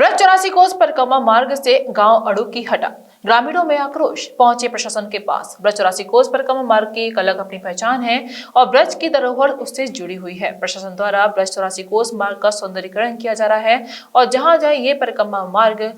ब्रज 84 कोस परिक्रमा मार्ग से गांव अड़ुकी हटा, ग्रामीणों में आक्रोश। पहुंचे प्रशासन के पास। ब्रज 84 कोस परिक्रमा मार्ग की एक अलग अपनी पहचान है और ब्रज की धरोहर उससे जुड़ी हुई है। प्रशासन द्वारा ब्रज 84 कोस मार्ग का सौंदर्यीकरण किया जा रहा है और जहां जाए ये परिक्रमा मार्ग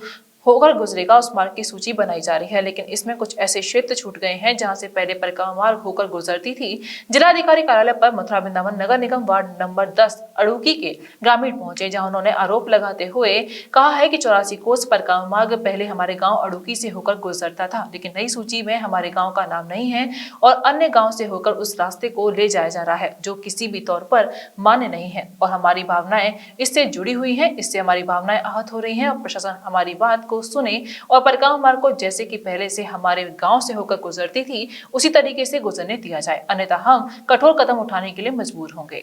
होकर गुजरेगा उस मार्ग की सूची बनाई जा रही है, लेकिन इसमें कुछ ऐसे क्षेत्र छूट गए हैं जहां से पहले परिक्रमा मार्ग होकर गुजरती थी। जिलाधिकारी कार्यालय पर मथुरा वृंदावन नगर निगम वार्ड नंबर 10 अड़ुकी के ग्रामीण पहुंचे, जहां उन्होंने आरोप लगाते हुए कहा है कि 84 कोस परिक्रमा मार्ग पहले हमारे गांव अड़ुकी से होकर गुजरता था, लेकिन नई सूची में हमारे गाँव का नाम नहीं है और अन्य गाँव से होकर उस रास्ते को ले जाया जा रहा है, जो किसी भी तौर पर मान्य नहीं है और हमारी भावनाएं इससे जुड़ी हुई है। इससे हमारी भावनाएं आहत हो रही है और प्रशासन हमारी बात को सुने और परिक्रमा मार्ग को जैसे कि पहले से हमारे गांव से होकर गुजरती थी उसी तरीके से गुजरने दिया जाए, अन्यथा हम कठोर कदम उठाने के लिए मजबूर होंगे।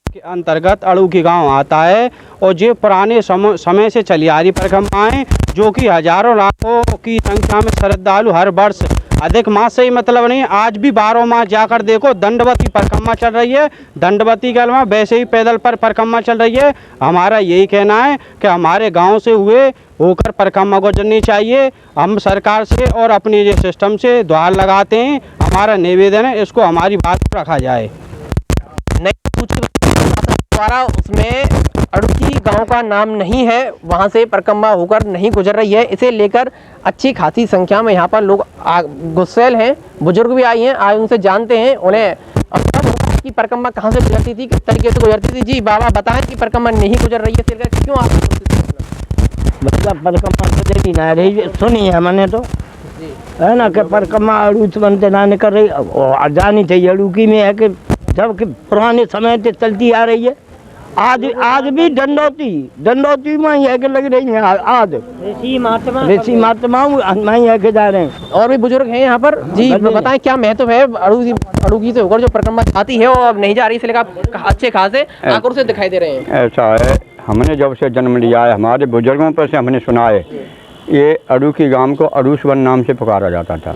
के अंतर्गत अड़ुकी गांव आता है और ये पुराने समय से चली आ रही परिक्रमाएं जो कि हजारों लाखों की संख्या में श्रद्धालु हर वर्ष अधिक मास से ही मतलब नहीं, आज भी 12 मास जाकर देखो दंडवती परिक्रमा चल रही है। दंडवती के अलावा वैसे ही पैदल पर परिक्रमा चल रही है। हमारा यही कहना है कि हमारे गांव से हुए होकर परिक्रमा गुजरनी चाहिए। हम सरकार से और अपने ये सिस्टम से गुहार लगाते हैं। हमारा निवेदन है इसको हमारी बात पर रखा जाए। द्वारा उसमें अड़ुकी गांव का नाम नहीं है, वहां से परिक्रमा होकर नहीं गुजर रही है। इसे लेकर अच्छी खासी संख्या में यहाँ पर लोग गुस्सैल हैं। बुजुर्ग भी आई हैं, आज उनसे जानते हैं उन्हें कि परिक्रमा कहाँ से गुजरती थी, किस तरीके से गुजरती थी। जी बाबा बताएं कि परिक्रमा नहीं गुजर रही है, इसे क्यों आप मतलब परिक्रमा गुजरी ना रही सुनी है मैंने तो है ना कि परिक्रमा अड़ूच बनते ना निकल रही और जानी चाहिए अड़ुकी में है कि जब कि पुराने समय से चलती आ रही है। आज भी दंडोती में ही है कि लग रही है। आज ऋषि महात्मा में ही है कि जा रहे हैं। और भी बुजुर्ग हैं यहाँ पर। जी बताएं क्या महत्व है अड़ुकी से होकर जो परिक्रमा आती है और अब नहीं जा रही, इसलिए अच्छे खासे आक्रोशित दिखाई दे रहे हैं। ऐसा है, हमने जब से जन्म लिया है हमारे बुजुर्गों पर से हमने सुना है ये अड़ुकी गांव को अड़ूस वन नाम से पुकारा जाता था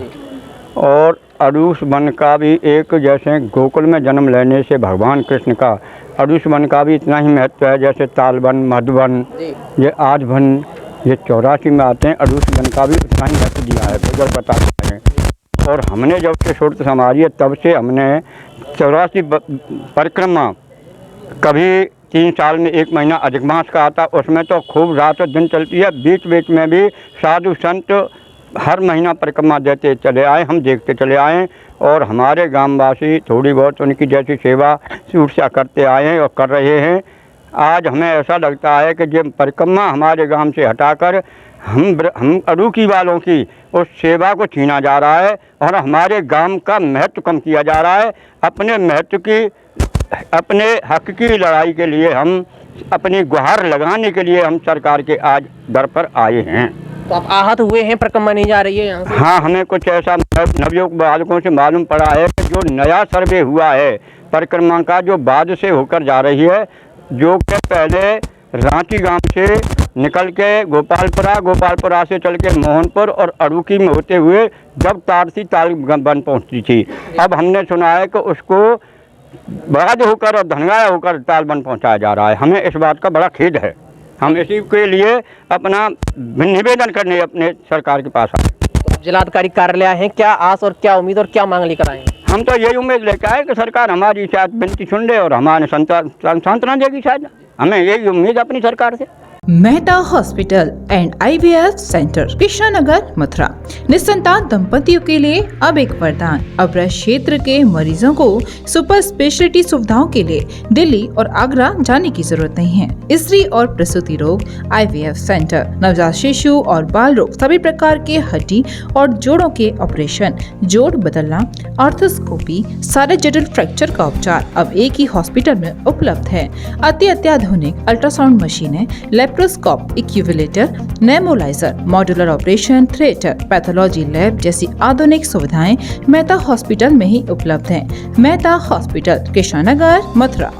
और अड़ूस वन का भी एक जैसे गोकुल में जन्म लेने से भगवान कृष्ण का अड़ूस वन का भी इतना ही महत्व है जैसे तालवन, मधुवन, ये आज वन, ये 84 में आते हैं। अड़ूस वन का भी उतना ही महत्व दिया है, बुजुर्ग बताते हैं। और हमने जब से सुरत संभाली है तब से हमने 84 परिक्रमा कभी 3 साल में 1 महीना अधिक मास का आता, उसमें तो खूब रात दिन चलती है। बीच बीच में भी साधु संत हर महीना परिक्रमा देते चले आए, हम देखते चले आए और हमारे ग्रामवासी थोड़ी बहुत उनकी जैसी सेवा उत्साह करते आए हैं और कर रहे हैं। आज हमें ऐसा लगता है कि जब परिक्रमा हमारे गांव से हटाकर हम अड़ुकी वालों की उस सेवा को छीना जा रहा है और हमारे गांव का महत्व कम किया जा रहा है। अपने महत्व की, अपने हक की लड़ाई के लिए, हम अपनी गुहार लगाने के लिए हम सरकार के आज दर पर आए हैं। तो आप आहत हुए हैं, परिक्रमा नहीं जा रही है यहाँ से? हाँ, हमें कुछ ऐसा नवयुवक बालकों से मालूम पड़ा है कि जो नया सर्वे हुआ है परिक्रमा का, जो बाद से होकर जा रही है, जो कि पहले रांची गांव से निकल के गोपालपुरा से चल के मोहनपुर और अड़ुकी में होते हुए जब तारसी तालबन पहुँचती थी, अब हमने सुना है कि उसको बाद होकर और धनगाया होकर तालबन पहुँचाया जा रहा है। हमें इस बात का बड़ा खेद है। हम इसी के लिए अपना निवेदन करने अपने सरकार के पास आए। तो जिलाधिकारी कार्यालय हैं, क्या आस और क्या उम्मीद और क्या मांग लेकर आए? हम तो यही उम्मीद लेकर आए कि सरकार हमारी शायद विनती सुन ले और हमारे सांत्वना देगी। शायद हमें यही उम्मीद अपनी सरकार से। Mehta hospital and IVF centre, Krishnanagar, Mathura. निसंतान दंपतियों के लिए अब एक वरदान। अब क्षेत्र के मरीजों को सुपर स्पेशलिटी सुविधाओं के लिए दिल्ली और आगरा जाने की जरूरत नहीं है। स्त्री और प्रसूति रोग IVF सेंटर, नवजात शिशु और बाल रोग, सभी प्रकार के हड्डी और जोड़ों के ऑपरेशन, जोड़ बदलना, आर्थोस्कोपी, सारे जटिल फ्रैक्चर का उपचार अब एक ही हॉस्पिटल में उपलब्ध है। अत्याधुनिक अल्ट्रासाउंड मशीनें, लेप्रोस्कोप, इक्यूविलेटर, नेमोलाइजर, modular operation theatre, pathology lab जैसी आधुनिक सुविधाएं मेहता हॉस्पिटल में ही उपलब्ध हैं। मेहता हॉस्पिटल, कृष्णानगर, मथुरा।